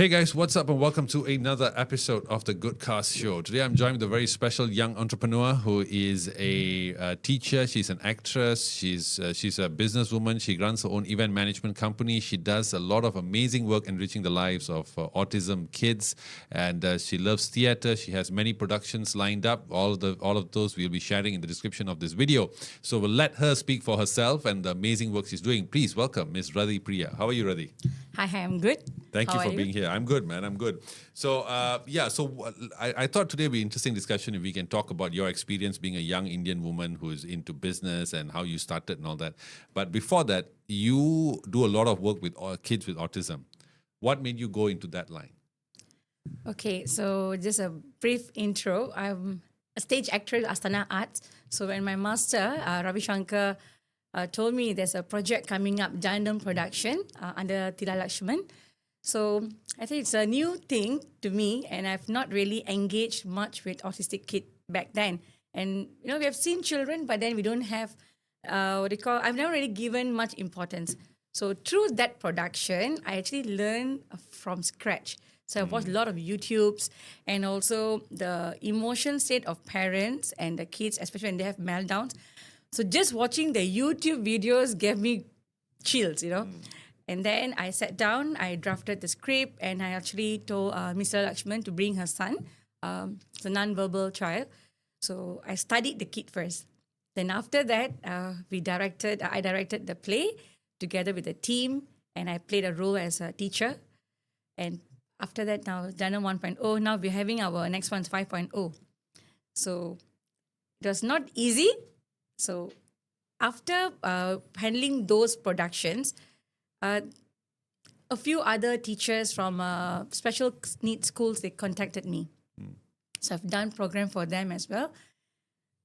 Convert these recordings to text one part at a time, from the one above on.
Hey guys, what's up and welcome to another episode of the Goodcast Show. Today I'm joined with a very special young entrepreneur who is a teacher, she's an actress, she's a businesswoman, she runs her own event management company, she does a lot of amazing work enriching the lives of autism kids, and she loves theatre. She has many productions lined up. All of those we'll be sharing in the description of this video. So we'll let her speak for herself and the amazing work she's doing. Please welcome Miss Rathippriyah. How are you, Rathi? Hi, I'm good. Thank you for being here. I'm good, man. I'm good. So, I thought today would be an interesting discussion if we can talk about your experience being a young Indian woman who is into business and how you started and all that. But before that, you do a lot of work with kids with autism. What made you go into that line? Okay, so just a brief intro. I'm a stage actor at Astana Arts. So when my master, Ravi Shankar, told me there's a project coming up, Jandam Production, under Tila Lakshman. So I think it's a new thing to me, and I've not really engaged much with autistic kids back then. And we have seen children, but then we don't have I've never really given much importance. So through that production, I actually learned from scratch. So I watched a lot of YouTubes, and also the emotion state of parents and the kids, especially when they have meltdowns. So just watching the YouTube videos gave me chills, And then I sat down, I drafted the script, and I actually told Mr. Lakshman to bring her son. It's a non-verbal child. So I studied the kid first. Then after that, I directed the play together with the team, and I played a role as a teacher. And after that, now Jana 1.0, now we're having our next one's 5.0. So it was not easy. So after handling those productions, a few other teachers from special needs schools, they contacted me. So I've done program for them as well.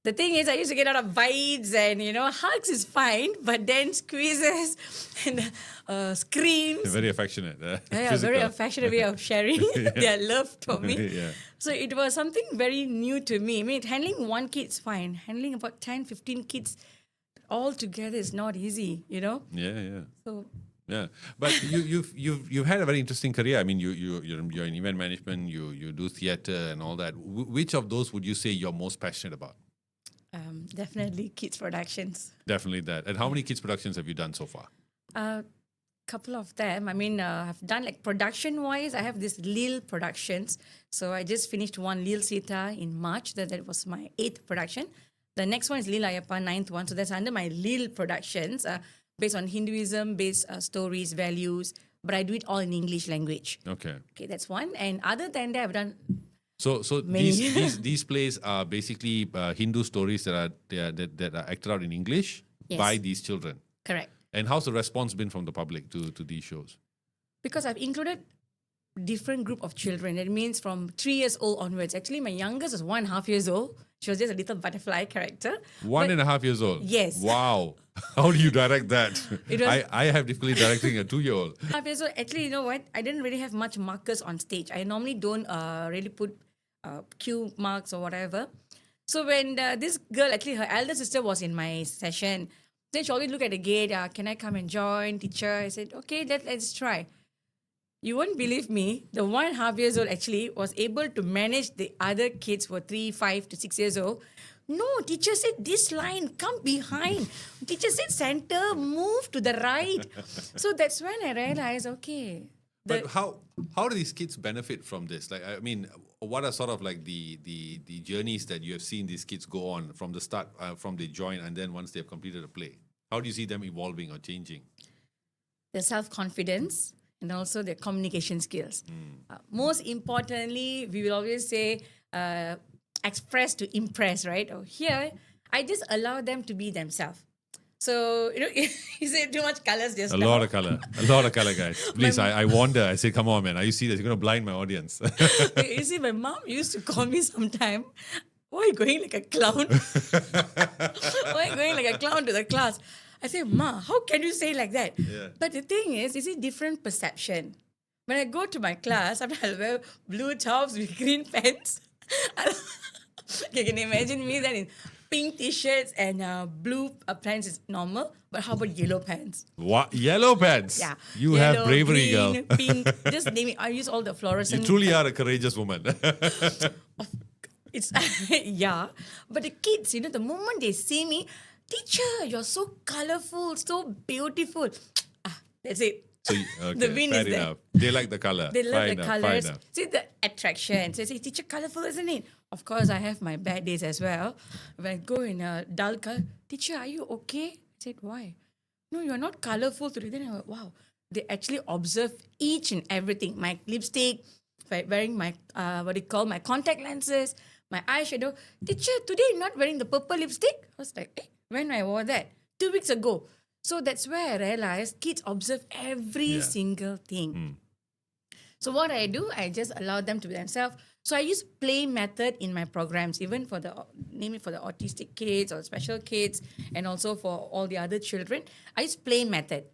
The thing is, I used to get a lot of bites and, hugs is fine, but then squeezes and screams. They're very affectionate. Yeah, very affectionate way of sharing their love for me. Yeah. So it was something very new to me. I mean, handling one kid is fine. Handling about 10, 15 kids all together is not easy, Yeah. So... Yeah, but you've had a very interesting career. I mean, you're in event management. You do theatre and all that. Which of those would you say you're most passionate about? Definitely kids productions. Definitely that. And how many kids productions have you done so far? Couple of them. I mean, I've done like production wise. I have this Lil Productions. So I just finished one Lil Sita in March. That was my 8th production. The next one is Lil Ayappa, 9th one. So that's under my Lil Productions. Based on Hinduism-based stories, values, but I do it all in English language. Okay, that's one. And other than that, I've done. So these plays are basically Hindu stories that are acted out in English by these children. Correct. And how's the response been from the public to these shows? Because I've included different group of children. That means from 3 years old onwards. Actually, my youngest was 1.5 years old. She was just a little butterfly character. 1.5 years old? Yes. Wow. How do you direct that? I have difficulty directing a 2-year-old. 1.5 years old. Actually, you know what? I didn't really have much markers on stage. I normally don't really put cue marks or whatever. So when this girl, actually her elder sister was in my session, then she always look at the gate, can I come and join, teacher? I said, okay, let's try. You won't believe me, the 1.5 years old actually was able to manage the other kids who were 3, 5 to 6 years old. No, teacher said this line, come behind. Teacher said center, move to the right. So that's when I realized, okay. But how do these kids benefit from this? Like, I mean, what are sort of like the journeys that you have seen these kids go on from the start, from they join and then once they've completed a play? How do you see them evolving or changing? Their self-confidence and also their communication skills. Most importantly, we will always say express to impress, right? Here, I just allow them to be themselves. So, you say too much colors just now. A lot of color, guys. Please, I wonder. I say, come on, man. Are you serious? You're going to blind my audience. You see, my mom used to call me sometime, why are you going like a clown? Why are you going like a clown to the class? I say, Ma, how can you say like that? Yeah. But the thing is, you see, different perception. When I go to my class, I'll wear blue tops with green pants. Okay, can you imagine me then in pink t-shirts and blue pants is normal. But how about yellow pants? What? Yellow pants? Yeah. You have Yellow, bravery, green, girl. pink. Just name it. I use all the You fluorescent. truly are a courageous woman. It's yeah. But the kids, the moment they see me, teacher, you're so colorful, so beautiful. That's it. So, The win fair is there. enough. They like the color. They love Fine the enough, colors. fine enough. See the attraction. So I say, teacher, colorful, isn't it? Of course, I have my bad days as well. When I go in a dull color, teacher, are you okay? I said, why? No, you're not colorful today. Then I went, wow. They actually observe each and everything. My lipstick, wearing my, my contact lenses, my eyeshadow. Teacher, today you're not wearing the purple lipstick? I was like, when I wore that? 2 weeks ago. So that's where I realized kids observe every single thing. So what I do, I just allow them to be themselves. So I use play method in my programs, even for the autistic kids or special kids, and also for all the other children. I use play method.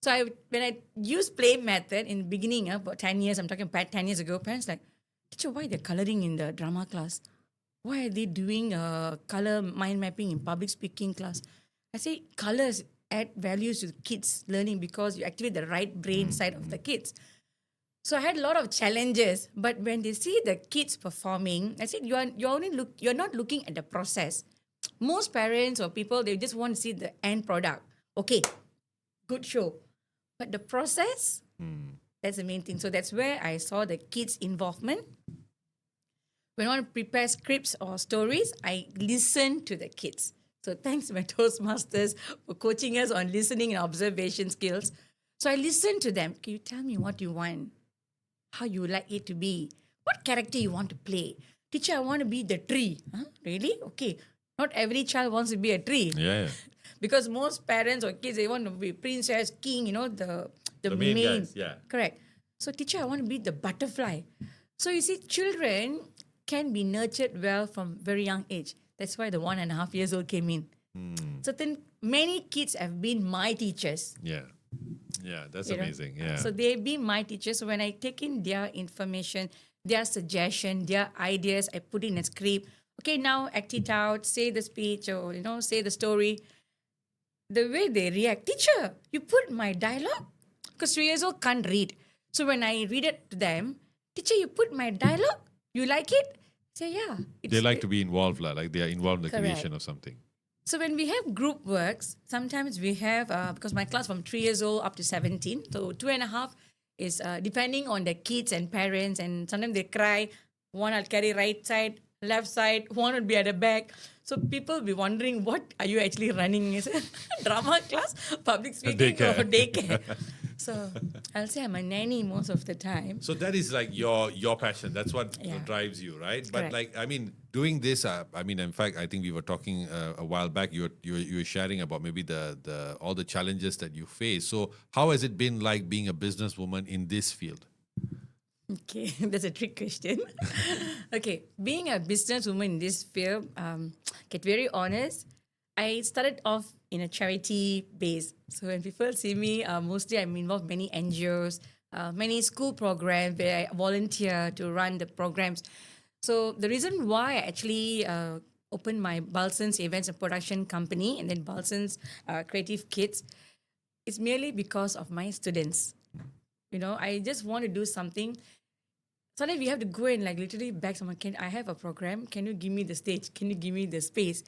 So when I use play method in the beginning, about 10 years, I'm talking about 10 years ago, parents like, teacher, why they're coloring in the drama class? Why are they doing color mind mapping in public speaking class? I say colors add values to kids learning because you activate the right brain side of the kids. So I had a lot of challenges, but when they see the kids performing, I said you're not looking at the process. Most parents or people, they just want to see the end product. Okay, good show. But the process, that's the main thing. So that's where I saw the kids' involvement. When I want to prepare scripts or stories, I listen to the kids. So thanks to my Toastmasters for coaching us on listening and observation skills. So I listen to them. Can you tell me what you want? How you would like it to be? What character you want to play? Teacher, I want to be the tree. Huh? Really? Okay. Not every child wants to be a tree. Yeah. Because most parents or kids, they want to be princess, king, the main guys, yeah. Correct. So teacher, I want to be the butterfly. So you see, children can be nurtured well from very young age. That's why the 1.5 years old came in. Many kids have been my teachers. Yeah. Yeah, that's amazing. Yeah. So they be my teachers. So when I take in their information, their suggestion, their ideas, I put in a script. Okay, now act it out, say the speech or, say the story. The way they react, teacher, you put my dialogue? Because 3 years old can't read. So when I read it to them, teacher, you put my dialogue? You like it? Say, yeah. They like to be involved, like they are involved in the Correct. creation of something. So when we have group works, sometimes we have, because my class from 3 years old up to 17, so 2.5 is depending on the kids and parents, and sometimes they cry. One will carry right side, left side, one will be at the back. So people will be wondering, what are you actually running? Is it drama class, public speaking, or daycare? So I'll say I'm a nanny most of the time. So that is like your passion. That's what drives you, right? But Correct. doing this, in fact, I think we were talking a while back. You were sharing about maybe the all the challenges that you face. So how has it been like being a businesswoman in this field? Okay, that's a trick question. Okay, being a businesswoman in this field, get very honest, I started off in a charity base. So when people see me, mostly I'm involved in many NGOs, many school programs where I volunteer to run the programs. So the reason why I actually opened my Balsan's Events and Production Company and then Balsan's Creative Kids is merely because of my students. I just want to do something. Sometimes we have to go and literally beg someone, can I have a program? Can you give me the stage? Can you give me the space?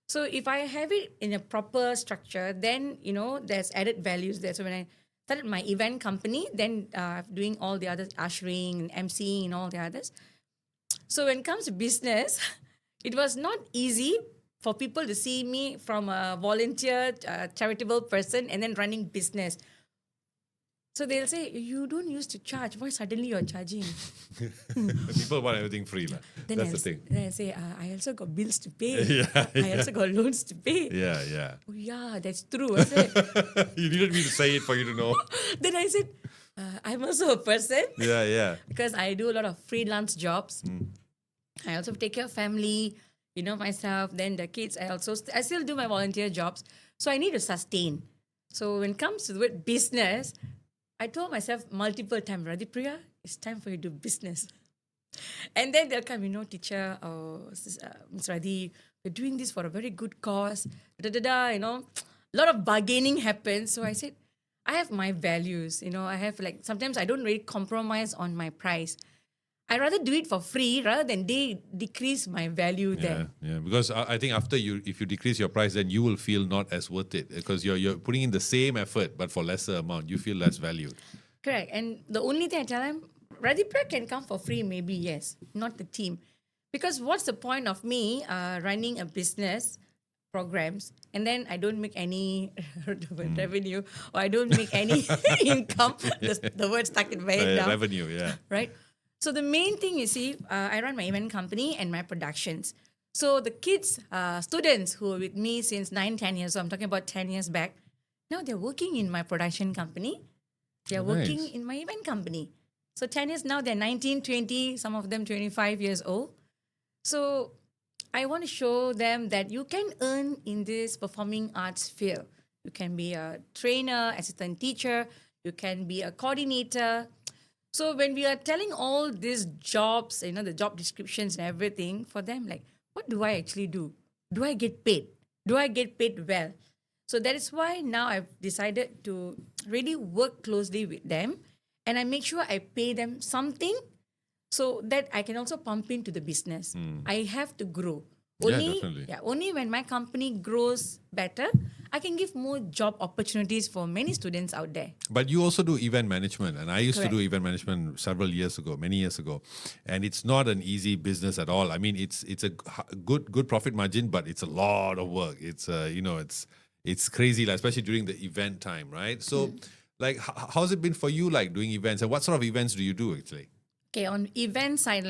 So if I have it in a proper structure, then, there's added values there. So when I started my event company, then doing all the other ushering and emceeing and all the others. So when it comes to business, it was not easy for people to see me from a volunteer, charitable person and then running business. So they'll say, you don't used to charge. Why suddenly you're charging? People want everything free. That's the thing. Then I say, I also got bills to pay. I also got loans to pay. Yeah. Oh, yeah, that's true. I said, You needed me to say it for you to know. Then I said, I'm also a person. Yeah. Because I do a lot of freelance jobs. I also take care of family, myself. Then the kids, I still do my volunteer jobs. So I need to sustain. So when it comes to the word business, I told myself multiple times, Rathippriyah, it's time for you to do business. And then they'll come, teacher, Ms. Radhi, we're doing this for a very good cause. Da, da, da, a lot of bargaining happens. So I said, I have my values. I have sometimes I don't really compromise on my price. I rather do it for free rather than they decrease my value there. Yeah. Because I think if you decrease your price, then you will feel not as worth it because you're putting in the same effort but for lesser amount. You feel less valued. Correct. And the only thing I tell them, Rathippriyah can come for free, maybe, yes, not the team. Because what's the point of me running a business programs and then I don't make any revenue or I don't make any income? The word stuck in my head now. Revenue, yeah. Right? So the main thing, you see, I run my event company and my productions. So the kids, students who are with me since 9, 10 years, so I'm talking about 10 years back, now they're working in my production company. They're working in my event company. So 10 years now, they're 19, 20, some of them 25 years old. So I want to show them that you can earn in this performing arts field. You can be a trainer, assistant teacher, you can be a coordinator. So when we are telling all these jobs, the job descriptions and everything for them, what do I actually do? Do I get paid? Do I get paid well? So that is why now I've decided to really work closely with them and I make sure I pay them something so that I can also pump into the business. I have to grow. Definitely. Only when my company grows better, I can give more job opportunities for many students out there. But you also do event management, and I used to do event management many years ago, and it's not an easy business at all. I mean, it's a good profit margin, but it's a lot of work. It's it's crazy, especially during the event time, right? So, how's it been for you, doing events, and what sort of events do you do actually? Okay, on event side,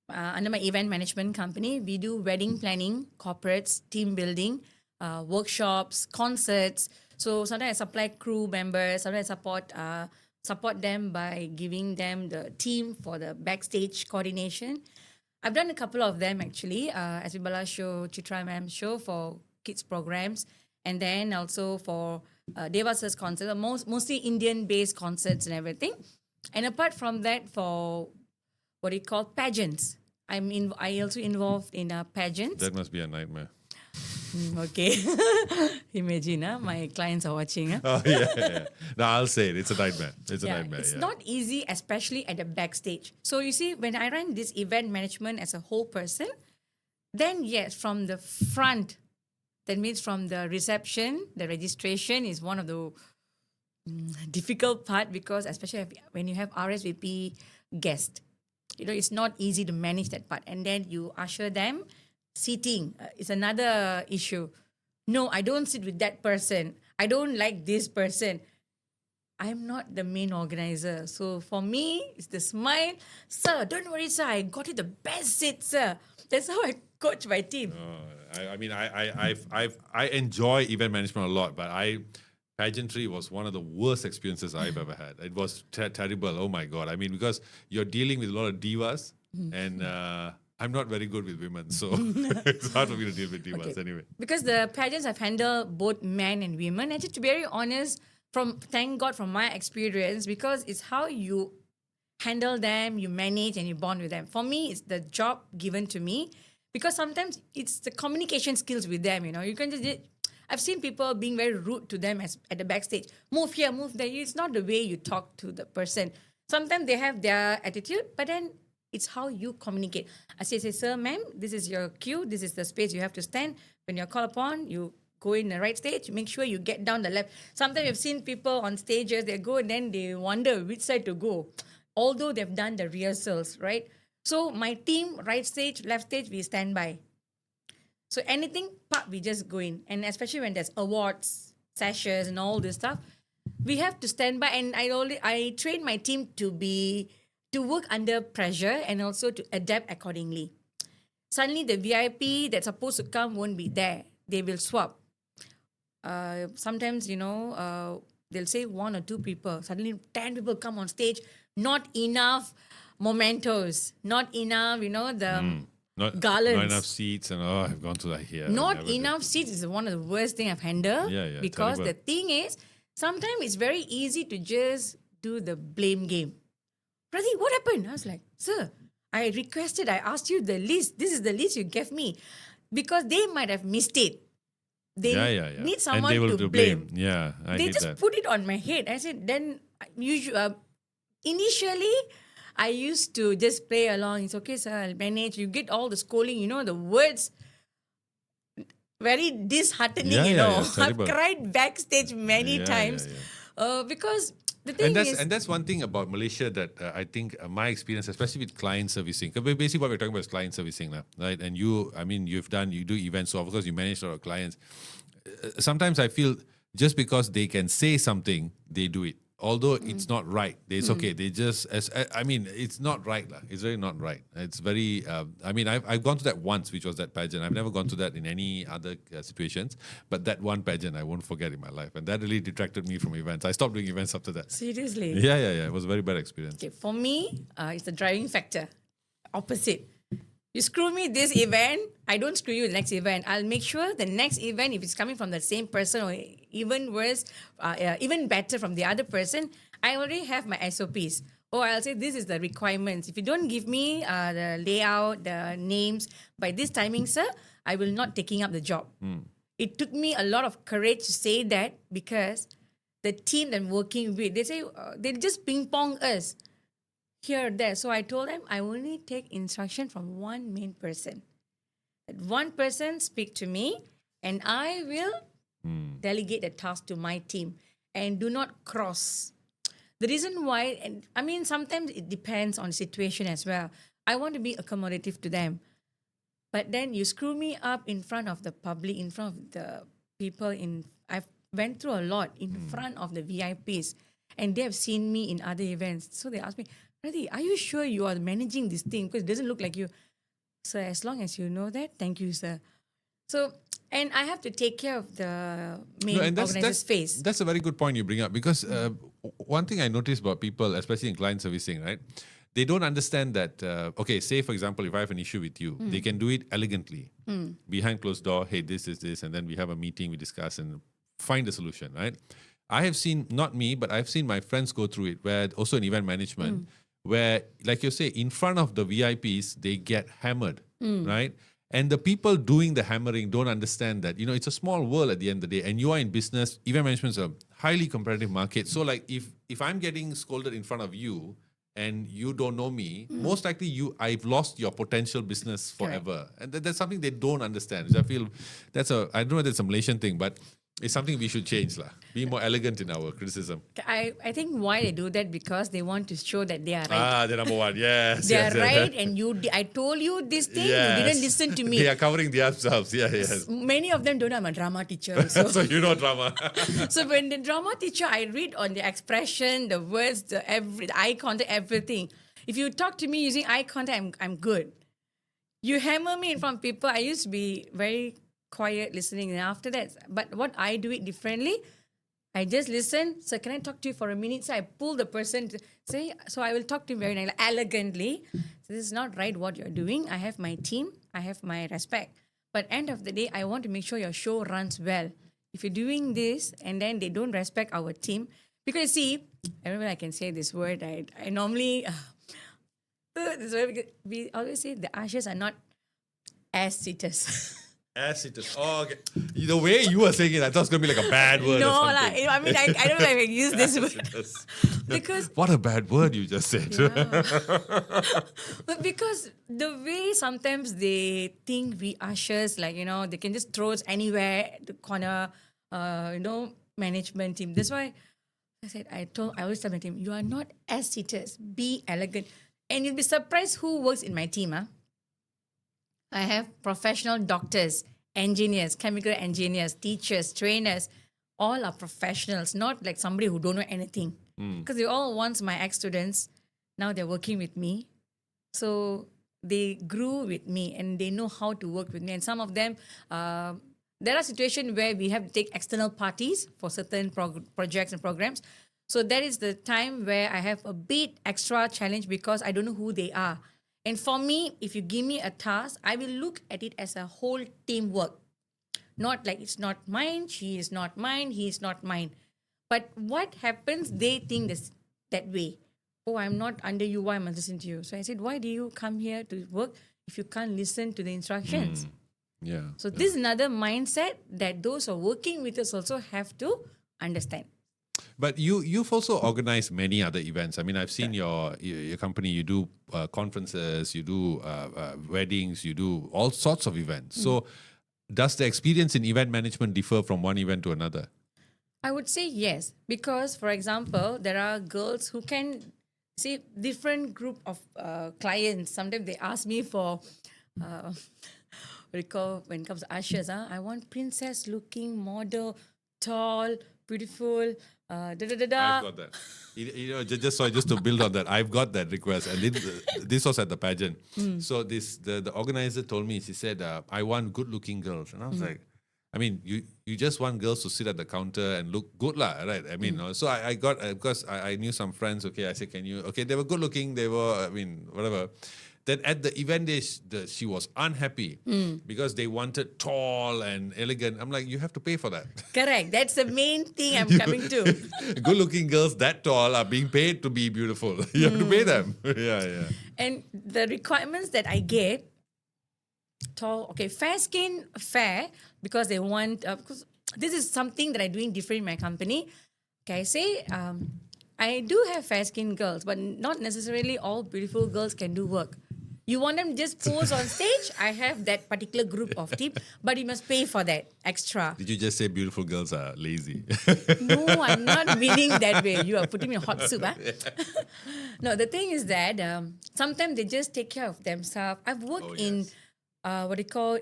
under my event management company, we do wedding planning, corporates, team building, workshops, concerts. So sometimes I supply crew members, sometimes I support them by giving them the team for the backstage coordination. I've done a couple of them actually, SB Bala show, Chitra Ma'am show for kids programs, and then also for Devasa's concert, mostly Indian-based concerts and everything. And apart from that, for what do you call pageants. I also involved in pageants. That must be a nightmare. Okay. Imagine, my clients are watching. Oh, yeah. No, I'll say it. It's a nightmare. It's a nightmare. It's not easy, especially at the backstage. So you see, when I run this event management as a whole person, then yes, from the front, that means from the reception, the registration is one of the difficult part because especially when you have RSVP guest, it's not easy to manage that part. And then you usher them. Seating is another issue. No, I don't sit with that person. I don't like this person. I'm not the main organizer. So for me, it's the smile. Sir, don't worry, sir. I got you the best seat, sir. That's how I coach my team. I enjoy event management a lot, but pageantry was one of the worst experiences I've ever had. It was terrible. Oh my God. I mean, because you're dealing with a lot of divas and I'm not very good with women. So it's hard for me to deal with divas anyway. Because the pageants I've handled both men and women. And to be very honest, thank God from my experience, because it's how you handle them, you manage and you bond with them. For me, it's the job given to me because sometimes it's the communication skills with them. You can just... I've seen people being very rude to them at the backstage. Move here, move there. It's not the way you talk to the person. Sometimes they have their attitude, but then it's how you communicate. I say, sir, ma'am, this is your cue. This is the space you have to stand. When you're called upon, you go in the right stage. Make sure you get down the left. Sometimes you've seen people on stages, they go and then they wonder which side to go. Although they've done the rehearsals, right? So my team, right stage, left stage, we stand by. So anything, we just go in. And especially when there's awards, sessions and all this stuff, we have to stand by. And I train my team to work under pressure and also to adapt accordingly. Suddenly the VIP that's supposed to come won't be there. They will swap. Sometimes, they'll say 1 or 2 people. Suddenly 10 people come on stage. Not enough mementos. Not enough, garlands. Not enough seats, and I've gone through that here. Not enough seats is one of the worst thing I've handled. Yeah, because terrible. the thing is, sometimes it's very easy to just do the blame game. Radhi, what happened? I was like, sir, I asked you the list. This is the list you gave me. Because they might have missed it. They need And they someone will to to blame. Yeah, I They hate just that. put it on my head. I said, then initially, I used to just play along. It's okay, sir, I'll manage. You get all the scolding, the words very disheartening, I've terrible. cried backstage many Yeah, yeah, times yeah. because the And thing is, that's one thing about Malaysia that I think my experience, especially with client servicing, 'cause basically what we're talking about is client servicing, lah, right? And you do events, so of course you manage a lot of clients. Sometimes I feel just because they can say something, they do it. Although it's not right, it's okay. They just, it's not right, lah. It's really not right. It's very. I've gone to that once, which was that pageant. I've never gone to that in any other situations, but that one pageant I won't forget in my life, and that really detracted me from events. I stopped doing events after that. seriously, Yeah. It was a very bad experience. okay, for me, it's the driving factor. Opposite. You screw me this event, I don't screw you the next event. I'll make sure the next event, if it's coming from the same person or even worse, even better from the other person, I already have my SOPs. Or I'll say this is the requirements. If you don't give me the layout, the names by this timing, sir, I will not taking up the job. It took me a lot of courage to say that because the team that I'm working with, they say they just ping pong us here, there. So I told them I only take instruction from one main person. That one person speak to me and I will delegate the task to my team and do not cross. The reason why, and I mean, sometimes it depends on the situation as well. I want to be accommodative to them. But then you screw me up in front of the public, in front of the people I've went through a lot in front of the VIPs and they have seen me in other events. So they asked me, Radhi, are you sure you are managing this thing? Because it doesn't look like you. So as long as you know that, thank you, sir. So, and I have to take care of the main And organizer's face. that's a very good point you bring up because one thing I notice about people, especially in client servicing, right? They don't understand that. Say for example, if I have an issue with you, they can do it elegantly behind closed door. Hey, this is this, and then we have a meeting, we discuss and find a solution, right? I have seen, not me, but I've seen my friends go through it. Where also in event management, where like you say, in front of the VIPs, they get hammered, right? And the people doing the hammering don't understand that, it's a small world at the end of the day. And you are in business, event management is a highly competitive market. So like if I'm getting scolded in front of you and you don't know me, most likely I've lost your potential business forever. And that's something they don't understand. Which I feel I don't know whether it's a Malaysian thing, but it's something we should change. Be more elegant in our criticism. I think why they do that because they want to show that they are right. They're number one. Yes. They yes, are yes. right, and I told you this thing, you didn't listen to me. They are covering themselves. Yeah, yes. Many of them don't know I'm a drama teacher. Also. So you know drama. So when the drama teacher, I read on the expression, the words, the eye contact, everything. If you talk to me using eye contact, I'm good. You hammer me in front of people, I used to be very quiet listening. And after that, but what I do it differently, I just listen. So can I talk to you for a minute? So I pull the person to say, so I will talk to him very elegantly. So this is not right what you're doing. I have my team. I have my respect. But end of the day, I want to make sure your show runs well. If you're doing this and then they don't respect our team, because see, I don't know if I can say this word. I normally, this word, because we always say the ushers are not ass-sitters. Ass-sitters. Oh, okay. The way you were saying it, I thought it was going to be like a bad word. No, or something. I mean, I don't know if I can use this word. Because what a bad word you just said. yeah. But because the way sometimes they think we ushers, like, they can just throw us anywhere, the corner, management team. That's why I said, I always tell my team, you are not ass-sitters, be elegant. And you'll be surprised who works in my team. I have professional doctors, engineers, chemical engineers, teachers, trainers. All are professionals, not like somebody who don't know anything. Because they all once my ex-students, now they're working with me. So they grew with me and they know how to work with me. And some of them, there are situations where we have to take external parties for certain projects and programs. So that is the time where I have a bit extra challenge because I don't know who they are. And for me, if you give me a task, I will look at it as a whole teamwork. Not like it's not mine, she is not mine, he is not mine. But what happens, they think that way. oh, I'm not under you, why am I listening to you? So I said, why do you come here to work if you can't listen to the instructions? Yeah. So this is another mindset that those who are working with us also have to understand. But you've also organized many other events. I mean, I've seen your company. You do conferences, you do weddings, you do all sorts of events. So, does the experience in event management differ from one event to another? I would say yes, because for example, there are girls who can see different group of clients. Sometimes they ask me for what do you call when it comes to ushers. I want princess looking model, tall, beautiful. Da da da da. I've got that. Just to build on that, I've got that request, and this was at the pageant. So the organizer told me, she said, I want good-looking girls, and I was like, I mean, you just want girls to sit at the counter and look good, lah, right? I mean, so I got because I knew some friends. Okay, I said, can you? Okay, they were good-looking. They were, I mean, whatever. Then at the event day, she was unhappy because they wanted tall and elegant. I'm like, you have to pay for that. Correct. That's the main thing I'm coming to. Good-looking girls that tall are being paid to be beautiful. You have to pay them. Yeah. And the requirements that I get, tall, okay, fair skin, fair, because they want, because this is something that I'm doing different in my company. Okay, I say, I do have fair skin girls, but not necessarily all beautiful girls can do work. You want them just pose on stage? I have that particular group of team, but you must pay for that extra. Did you just say beautiful girls are lazy? No, I'm not meaning that way. You are putting me in hot soup. Huh? No, the thing is that sometimes they just take care of themselves. I've worked in what do you call,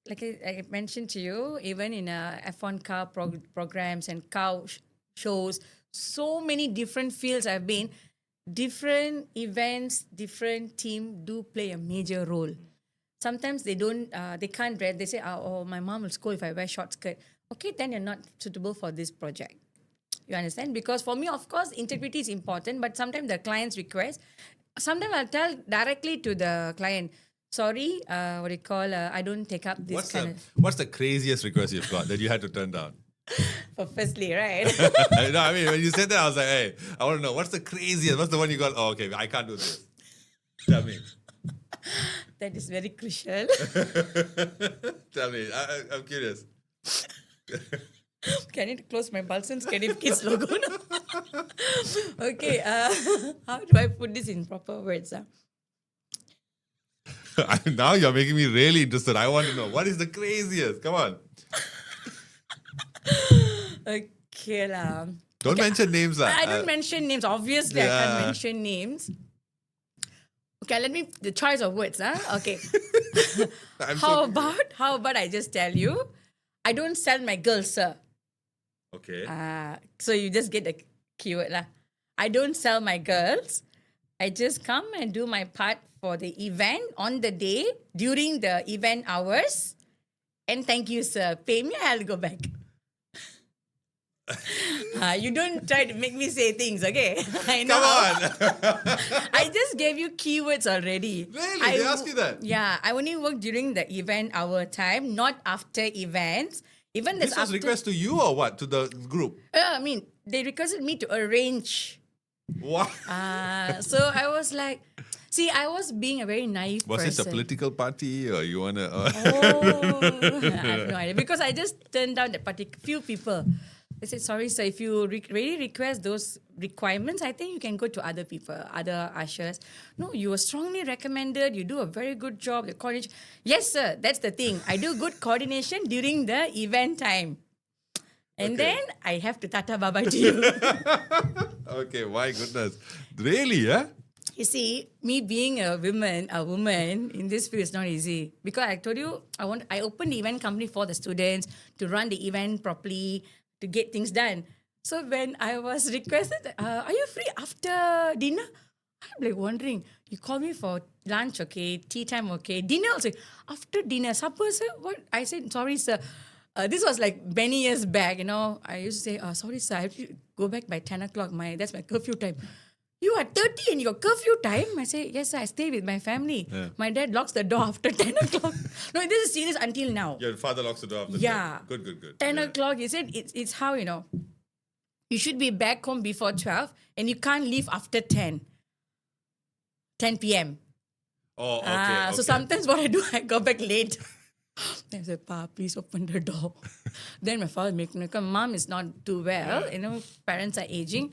like I mentioned to you, even in F1 car programs and car shows, so many different fields I've been. Different events, different team do play a major role. Sometimes they don't, they can't wear. They say, "Oh, my mom will scold if I wear short skirt." Okay, then you're not suitable for this project. You understand? Because for me, of course, integrity is important. But sometimes the client's request. Sometimes I'll tell directly to the client, "Sorry, what do you call? I don't take up this What's the craziest request you've got that you had to turn down? Purposely, right? No, I mean, when you said that, I was like, hey, I want to know, what's the craziest? What's the one you got? Oh, okay, I can't do this. Tell me. That is very crucial. Tell me. I'm curious. Can I need to close my Balsan's Creative Kids logo now? Okay, how do I put this in proper words? Now you're making me really interested. I want to know, what is the craziest? Come on. Okay lah. Don't mention names. I don't mention names. Obviously, I can't mention names. Okay, let me, the choice of words. Okay. How about I just tell you, I don't sell my girls, sir. Okay. So you just get the keyword lah. I don't sell my girls. I just come and do my part for the event on the day during the event hours. And thank you, sir. Pay me, I'll go back. You don't try to make me say things, okay? I know. Come on. I just gave you keywords already. Really? They asked you that? Yeah, I only work during the event hour time, not after events. Even This was request to you or what? To the group? I mean, they requested me to arrange. What? So I was like, see, I was being a very naive Was person. this a political party or you want to... Oh, I have no idea. Because I just turned down that few people. They said, sorry, sir, if you really request those requirements, I think you can go to other people, other ushers. No, you were strongly recommended. You do a very good job. The coordination. Yes, sir, that's the thing. I do good coordination during the event time. And then I have to tata bye-bye to you. Okay, my goodness. Really, yeah? You see, me being a woman in this field is not easy. Because I told you, I opened the event company for the students to run the event properly, to get things done. So when I was requested, are you free after dinner? I'm like wondering, you call me for lunch, okay, tea time, okay, dinner also. After dinner, supper, sir, what? I said, sorry, sir. This was like many years back, you know. I used to say, sorry, sir, I have to go back by 10 o'clock. That's my curfew time. You are 30 and your curfew time? I say, yes, sir, I stay with my family. Yeah. My dad locks the door after 10 o'clock. No, this is serious until now. Your father locks the door after 10. Good. 10 o'clock, he said, it's how, you know, you should be back home before 12 and you can't leave after 10 p.m. Oh, okay. So sometimes what I do, I go back late. Then I say, Pa, please open the door. Then my father make me come, Mom is not too well. Parents are aging.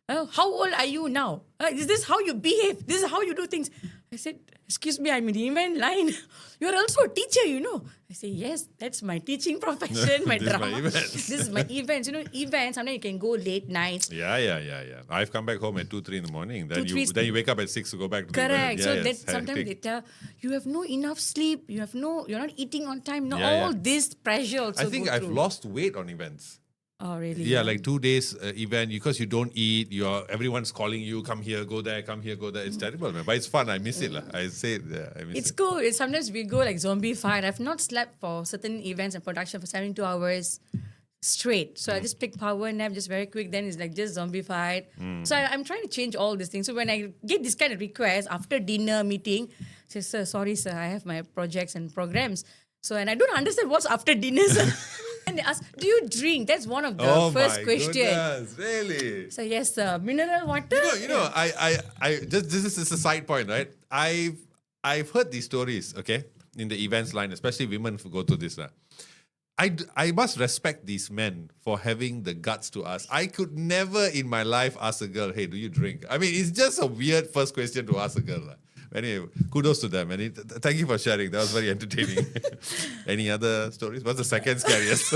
Oh, how old are you now? Is this how you behave? This is how you do things. I said, excuse me, I'm in the event line. You're also a teacher, I say, yes, that's my teaching profession, my This is drama. my events. This is my events. Events, sometimes you can go late nights. Yeah. I've come back home at 2-3 in the morning. Then you wake up at 6 to go back to the Correct. event. So Yeah, that it's sometimes hectic. they tell you have no enough sleep. You're not eating on time. No, Yeah, all yeah. this pressure also. I think go I've through. lost weight on events. Oh, really? Yeah, like 2 days event because you don't eat. Everyone's calling you. Come here, go there. Come here, go there. It's terrible, man. But it's fun. I miss it, lah. I say, I miss It's it. cool. Sometimes we go like zombie fight. I've not slept for certain events and production for 72 hours straight. So I just pick power nap, just very quick. Then it's like just zombie fight. So I'm trying to change all these things. So when I get this kind of request after dinner meeting, I say, sir, sorry, sir, I have my projects and programs. So, and I don't understand what's after dinner, sir. And they ask, do you drink? That's one of the first question. Goodness, really? So yes, sir, mineral water. I just this is a side point, right? I've heard these stories, okay, in the events line, especially women who go through this. I must respect these men for having the guts to ask. I could never in my life ask a girl, hey, do you drink? I mean, it's just a weird first question to ask a girl. Anyway, kudos to them. And thank you for sharing. That was very entertaining. Any other stories? What's the second scariest?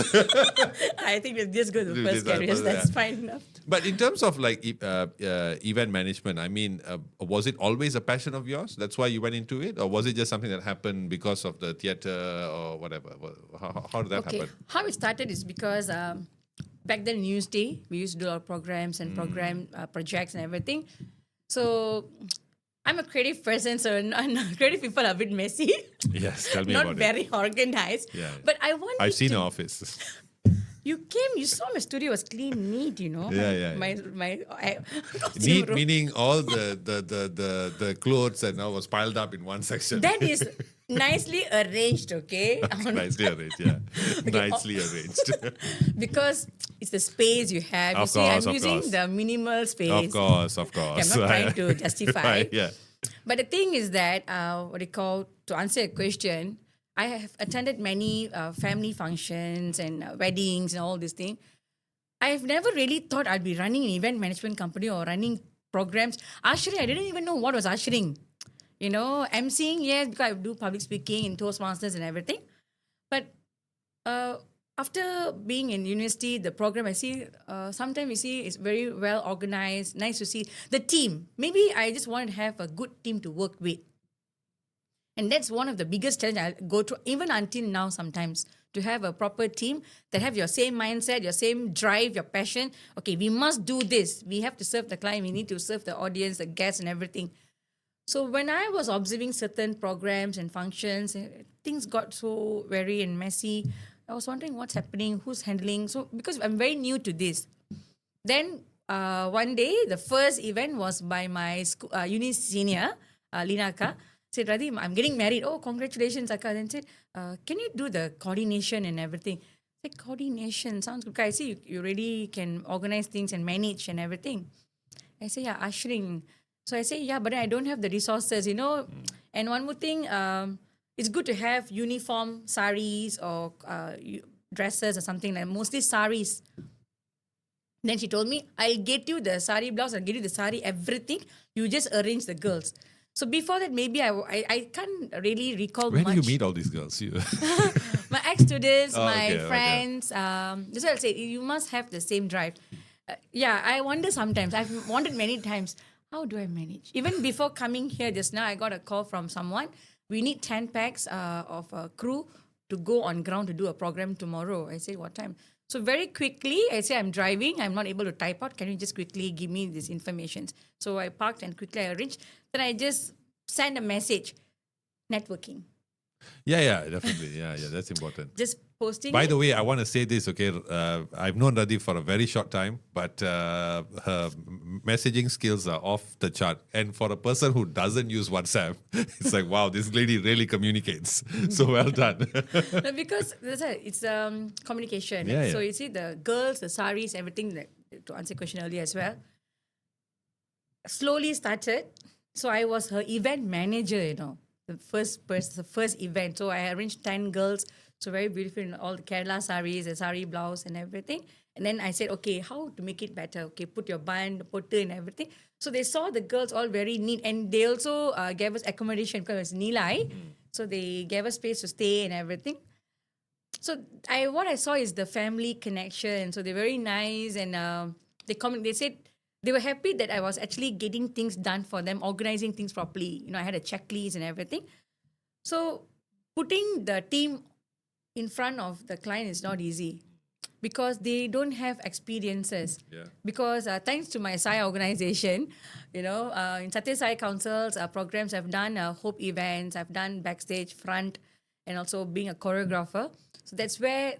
I think let's just go to the Do first this, carriers. yeah. That's fine enough. But in terms of like event management, I mean, was it always a passion of yours? That's why you went into it? Or was it just something that happened because of the theatre or whatever? How did that happen? How it started is because back then in Newsday, we used to do our programs and projects and everything. So I'm a creative person, so creative people are a bit messy. Yes, tell me Not about very it. organized. Yeah. But I wanted I've seen to, your office. You came, you saw my studio was clean, neat, Yeah. My costume Neat room. meaning all the clothes and all was piled up in one section. That is nicely arranged, okay? Nicely arranged, yeah. Nicely arranged. Because it's the space you have. Of You see, course, I'm of using course. the minimal space. Of course. Okay, I'm not trying to justify. Right, yeah. But the thing is that, to answer your question, I have attended many family functions and weddings and all these things. I've never really thought I'd be running an event management company or running programs. Ushering, I didn't even know what was ushering. MCing, yes, because I do public speaking in Toastmasters and everything. But after being in university, the program I see, sometimes we see it's very well organized, nice to see. The team, maybe I just want to have a good team to work with. And that's one of the biggest challenges I go through, even until now sometimes, to have a proper team that have your same mindset, your same drive, your passion. Okay, we must do this. We have to serve the client. We need to serve the audience, the guests and everything. So when I was observing certain programs and functions, things got so very and messy. I was wondering what's happening, who's handling. So because I'm very new to this. Then one day, the first event was by my uni senior, Lina Akka. Said, Radhi, I'm getting married. Oh, congratulations, Akka. Then said, can you do the coordination and everything? I said, coordination sounds good. I see you really can organize things and manage and everything. I say, yeah, ushering. So I say, yeah, but I don't have the resources, And one more thing, it's good to have uniform saris or dresses or something like mostly saris. Then she told me, I'll get you the sari blouse, I'll get you the sari, everything. You just arrange the girls. So before that, maybe I can't really recall Where much. do you meet all these girls? My ex-students, my okay. friends. That's what I'll say. You must have the same drive. I wonder sometimes. I've wondered many times, how do I manage? Even before coming here just now, I got a call from someone. We need 10 packs of a crew to go on ground to do a program tomorrow. I said, what time? So very quickly, I say, I'm driving. I'm not able to type out. Can you just quickly give me this information? So I parked and quickly I arranged. Then I just send a message. Networking. Yeah, definitely. Yeah, that's important. Just posting. By the way, I want to say this, okay? I've known Radhi for a very short time, but her messaging skills are off the chart. And for a person who doesn't use WhatsApp, it's like, wow, this lady really communicates. So well done. No, because it's communication. Yeah. So you see the girls, the saris, everything that to answer your question earlier as well. Slowly started. So I was her event manager, the first event. So I arranged 10 girls, so very beautiful in all the Kerala saris, the sari blouse and everything. And then I said, okay, how to make it better? Okay, put your band, put and everything. So they saw the girls all very neat, and they also gave us accommodation because it was Nilai. So they gave us space to stay and everything. So what I saw is the family connection. So they're very nice, and they said they were happy that I was actually getting things done for them, organizing things properly. I had a checklist and everything. So putting the team in front of the client is not easy because they don't have experiences. Yeah. Because thanks to my SAI organization, in Satya Sai Council's programs, I've done Hope events, I've done backstage, front, and also being a choreographer. So that's where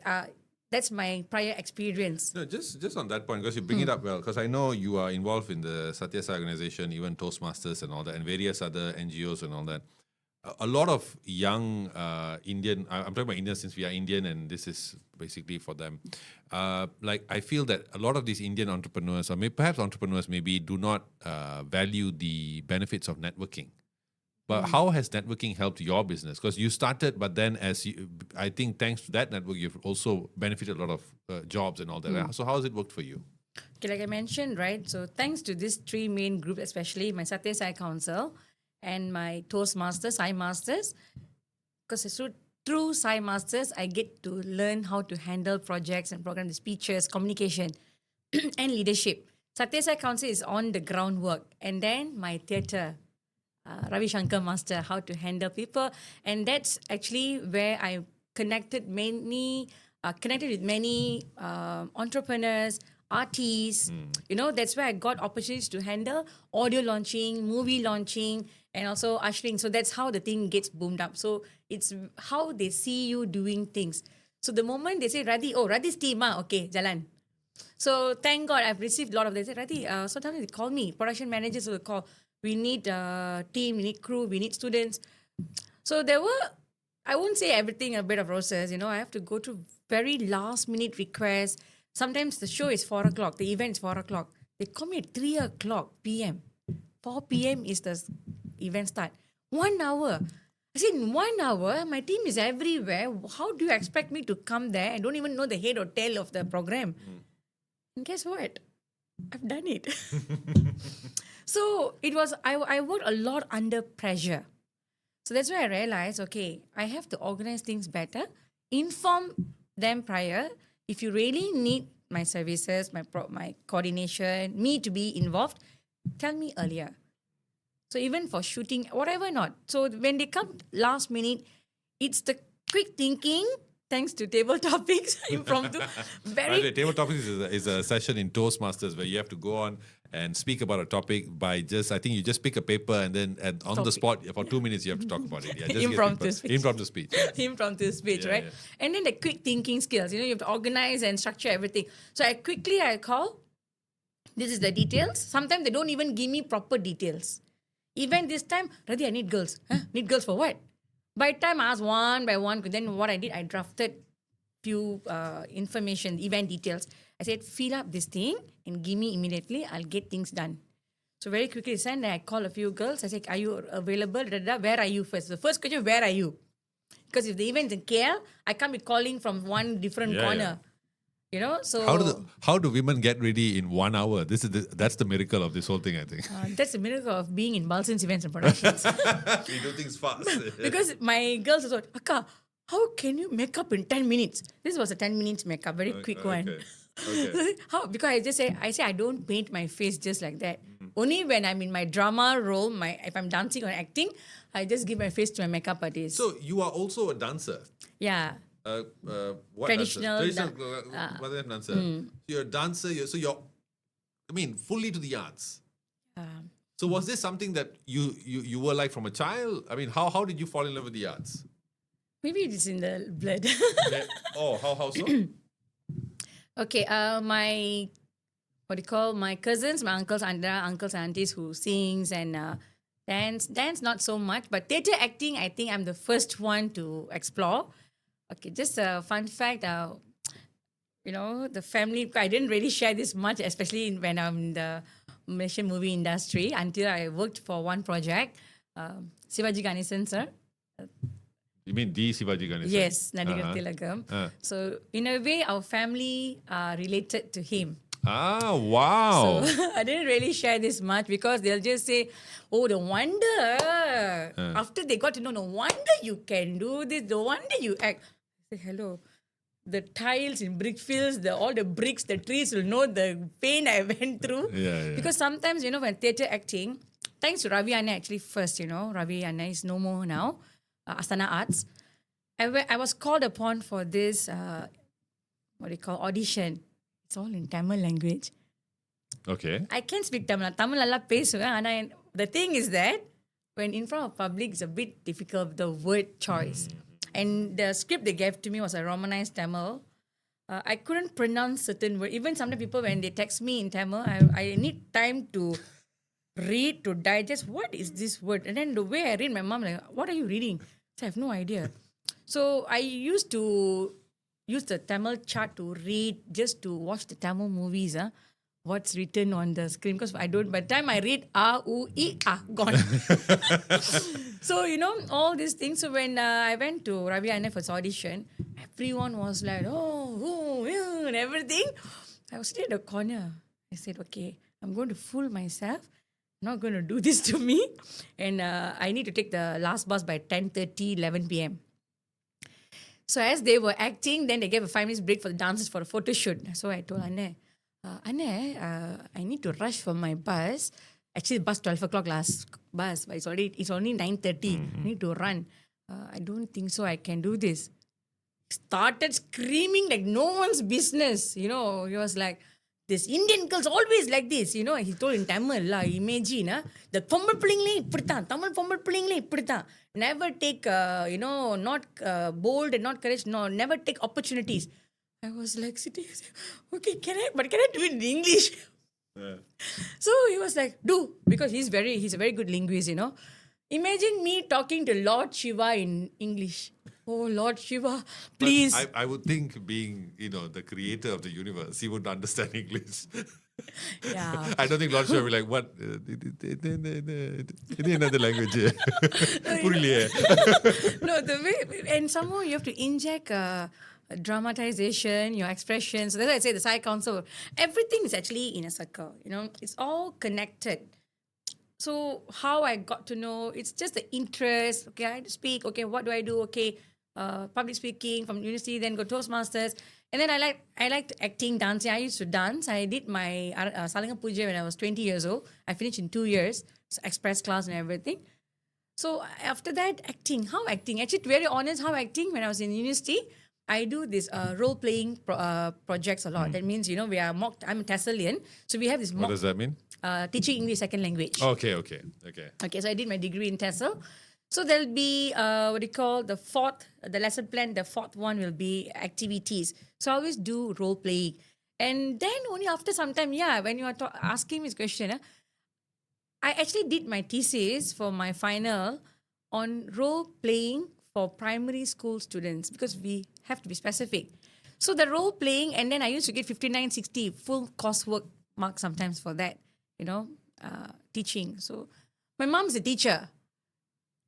that's my prior experience. No, just on that point, because you bring it up well, because I know you are involved in the Satya Sai organization, even Toastmasters and all that, and various other NGOs and all that. A lot of young Indian, I'm talking about Indians since we are Indian, and this is basically for them. I feel that a lot of these Indian entrepreneurs, or perhaps entrepreneurs maybe, do not value the benefits of networking. But how has networking helped your business? Because you started, but then I think thanks to that network, you've also benefited a lot of jobs and all that. So how has it worked for you? Okay, like I mentioned, right? So thanks to these three main groups, especially my Satya Sai Council and my Toastmasters, Sai Masters, because through Sai Masters, I get to learn how to handle projects and program speeches, communication, and leadership. Satya Sai Council is on the groundwork. And then my theatre, Ravi Shankar Master, how to handle people. And that's actually where I connected with many entrepreneurs, artists. That's where I got opportunities to handle audio launching, movie launching, and also ushering. So that's how the thing gets boomed up. So it's how they see you doing things. So the moment they say, Radhi's team, okay, jalan. So thank God I've received a lot of them. They say, Radhi, sometimes they call me, production managers will call, we need a team, we need crew, we need students. So there were, I won't say everything a bit of roses, I have to go to very last minute requests. Sometimes the show is 4 o'clock, the event is 4 o'clock. They call me at 3 o'clock p.m. 4 p.m. is the event start. 1 hour. I said, in 1 hour, my team is everywhere. How do you expect me to come there? I don't even know the head or tail of the program. And guess what? I've done it. So it was, I worked a lot under pressure. So that's why I realized, okay, I have to organize things better, inform them prior. If you really need my services, my coordination, me to be involved, tell me earlier. So even for shooting, whatever not. So when they come last minute, it's the quick thinking, thanks to table topics, impromptu. By the way, table topics is a session in Toastmasters where you have to go on and speak about a topic by I think you just pick a paper and then on the spot for 2 minutes you have to talk about it. Yeah, just Impromptu speech. Impromptu speech. Yes. Impromptu speech, Yeah, right? yeah. And then the quick thinking skills. You have to organize and structure everything. So I call, this is the details. Sometimes they don't even give me proper details. Even this time, Radhi, I need girls. Huh? Need girls for what? By the time I asked one by one, then what I did, I drafted few information, event details. I said, fill up this thing and give me immediately. I'll get things done. So very quickly, then I call a few girls. I said, are you available? Where are you first? The first question, where are you? Because if the event's in KL, I can't be calling from one different corner. So how do women get ready in 1 hour? That's the miracle of this whole thing, I think. That's the miracle of being in Balsan's events and productions. We do things fast. Because my girls thought, Akka, how can you make up in 10 minutes? This was a 10 minutes makeup, very quick one. Okay. How? Because I say I don't paint my face just like that. Only when I'm in my drama role, if I'm dancing or acting, I just give my face to my makeup artist. So you are also a dancer. Yeah. What Traditional dancer. So you're a dancer. Fully to the arts. So was this something that you were like from a child? I mean, how did you fall in love with the arts? Maybe it is in the blood. How so? Okay, my cousins, my uncles and aunties who sings and dance not so much, but theatre acting, I think I'm the first one to explore. Okay, just a fun fact. the family. I didn't really share this much, especially when I'm in the Malaysian movie industry until I worked for one project. Sivaji Ganesan, sir. You mean D. Sivaji Ganesan? Yes, Nadigar Tilakam. So in a way, our family are related to him. Ah, wow. So I didn't really share this much because they'll just say, "Oh, no wonder." After they got to know, no wonder you can do this. No wonder you act. I say, hello. The tiles in brick fields, all the bricks, the trees will know the pain I went through. Yeah. Because sometimes, when theatre acting, thanks to Ravi Anna actually first, Ravi Anna is no more now, Astana Arts. I was called upon for this, audition. It's all in Tamil language. Okay. I can speak Tamil. Tamil alla பேசுவேன். And the thing is that when in front of public, it's a bit difficult, the word choice. And the script they gave to me was a Romanized Tamil. I couldn't pronounce certain words. Even sometimes people, when they text me in Tamil, I need time to read, to digest. What is this word? And then the way I read, my mom like, what are you reading? So I have no idea. So I used to use the Tamil chart to read, just to watch the Tamil movies. What's written on the screen, because by the time I read gone. So all these things. So when I went to Ravi Anna for his audition, everyone was like, and everything. I was sitting in the corner. I said, okay, I'm going to fool myself. I'm not going to do this to me. And I need to take the last bus by 10:30, 11 p.m. So as they were acting, then they gave a 5 minutes break for the dancers for a photo shoot. So I told Anne, I need to rush for my bus. Actually, the bus 12 o'clock last bus, but it's only 9:30. I need to run. I don't think so I can do this. Started screaming like no one's business. He was like, this Indian girls always like this. He told in Tamil, imagine, the Tamil பிள்ளைங்களே இப்படித்தான், Tamil பொம்பளை பிள்ளைங்களே இப்படித்தான். Never take, not bold and not courage, no, never take opportunities. I was like sitting, okay, can I do it in English? Yeah. So he was like, do, because he's a very good linguist, Imagine me talking to Lord Shiva in English. Oh, Lord Shiva, please. But I would think being, the creator of the universe, he would understand English. Yeah. I don't think Lord Shiva will be like, what? In another language. No, the way, and somehow you have to inject dramatization, your expressions. That's why I say the Sai Council, everything is actually in a circle. It's all connected. So how I got to know, it's just the interest. Okay, I speak. Okay, what do I do? Okay, public speaking from university, then go Toastmasters. And then I liked acting, dancing. I used to dance. I did my Salinga Puja when I was 20 years old. I finished in 2 years, express class and everything. So after that, acting. How acting? Actually, to be very honest, how acting, when I was in university, I do this role-playing projects a lot. That means, we are mocked. I'm a Thessalian. So we have this mock. What does that mean? Teaching English second language. Okay. Okay, so I did my degree in Tessel. So there'll be, the lesson plan, the fourth one will be activities. So I always do role-playing. And then only after some time, when you are asking me this question, I actually did my thesis for my final on role-playing for primary school students, because we have to be specific. So the role-playing, and then I used to get 59, 60 full coursework marks sometimes for that, teaching. So my mom's a teacher.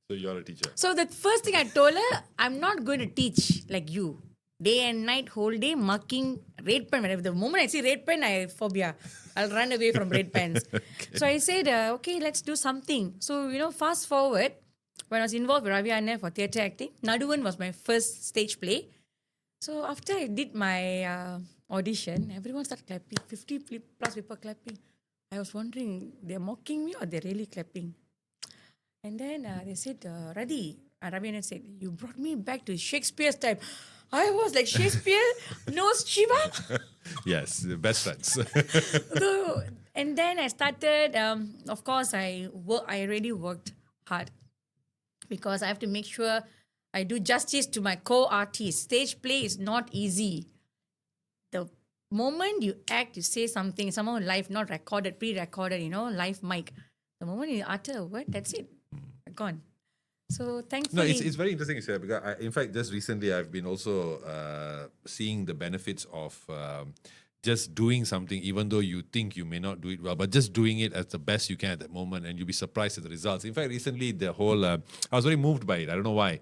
So you're a teacher. So the first thing I told her, I'm not going to teach like you. Day and night, whole day, marking red pen. The moment I see red pen, I have phobia. I'll run away from red pens. Okay. So I said, okay, let's do something. So, fast forward, when I was involved with Ravi Anna for theatre acting, Naduvan was my first stage play. So after I did my audition, everyone started clapping. 50 plus people clapping. I was wondering, they're mocking me or they're really clapping? And then they said, Ravi Anna said, you brought me back to Shakespeare's time. I was like, Shakespeare knows Shiva? Yes, best friends. So, and then I started, of course, I really worked hard, because I have to make sure I do justice to my co-artists. Stage play is not easy. The moment you act, you say something, somehow live, not recorded, pre-recorded, live mic. The moment you utter a word, that's it. Gone. So No, thankfully, it's very interesting, sir, because in fact, just recently I've been also seeing the benefits of just doing something, even though you think you may not do it well, but just doing it as the best you can at that moment, and you'll be surprised at the results. In fact, recently the whole I was very moved by it. I don't know why.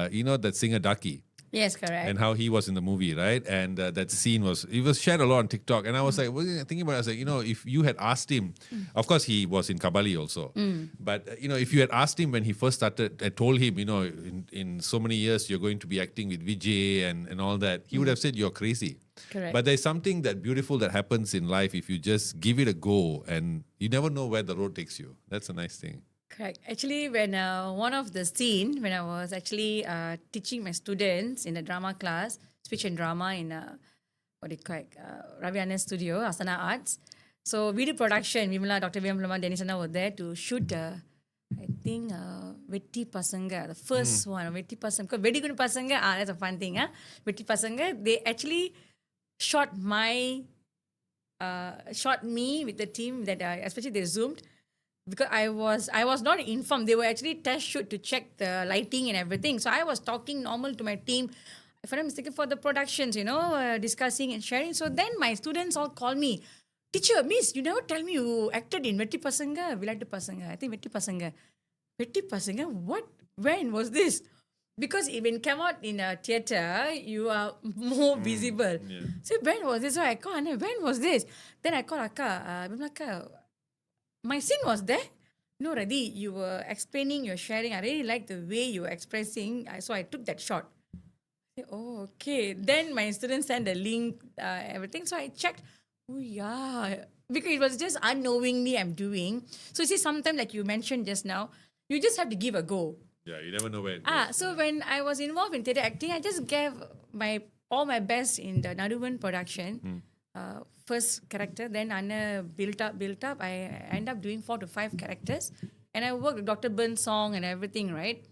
You know that singer Ducky yes, correct. and how he was in the movie, right? And that scene was shared a lot on TikTok. And I was like, thinking about it, I was like, if you had asked him, of course he was in Kabali also, but if you had asked him when he first started, I told him, in so many years you're going to be acting with Vijay and all that, he would have said you're crazy. Correct. But there's something that beautiful that happens in life if you just give it a go, and you never know where the road takes you. That's a nice thing. Correct. Actually, when one of the scene when I was actually teaching my students in the drama class, speech and drama in what do you call it, Ravi Anand's studio, Astana Arts. So video production, Dr. Vimala, Dennis Anna were there to shoot I think Vetti Pasanga, the first one, Vetti Pasanga. Because Very Good Pasanga, that's a fun thing, Vetti Pasanga, they actually shot shot me with the team that especially they zoomed because I was not informed. They were actually test shoot to check the lighting and everything. So I was talking normal to my team, if I'm not mistaken, for the productions, discussing and sharing. So then my students all call me, teacher, miss, you never tell me you acted in Vetti Pasanga, Vilatu Pasanga. I think Vetti Pasanga. Vetti Pasanga? What? When was this? Because when come out in a theatre, you are more visible. Yeah. So when was this? So I call Anna, when was this? Then I call Akka, Akka, my scene was there. No, Radhi, you were explaining, you're sharing. I really like the way you were expressing. So I took that shot. I said, oh, okay. Then my students sent the link, everything. So I checked. Oh, yeah. Because it was just unknowingly I'm doing. So you see, sometimes, like you mentioned just now, you just have to give a go. Yeah, you never know where it goes. So when I was involved in theatre acting, I just gave all my best in the Naduvan production. First character, then Anna built up. I end up doing 4 to 5 characters. And I worked with Dr. Burn's song and everything, right?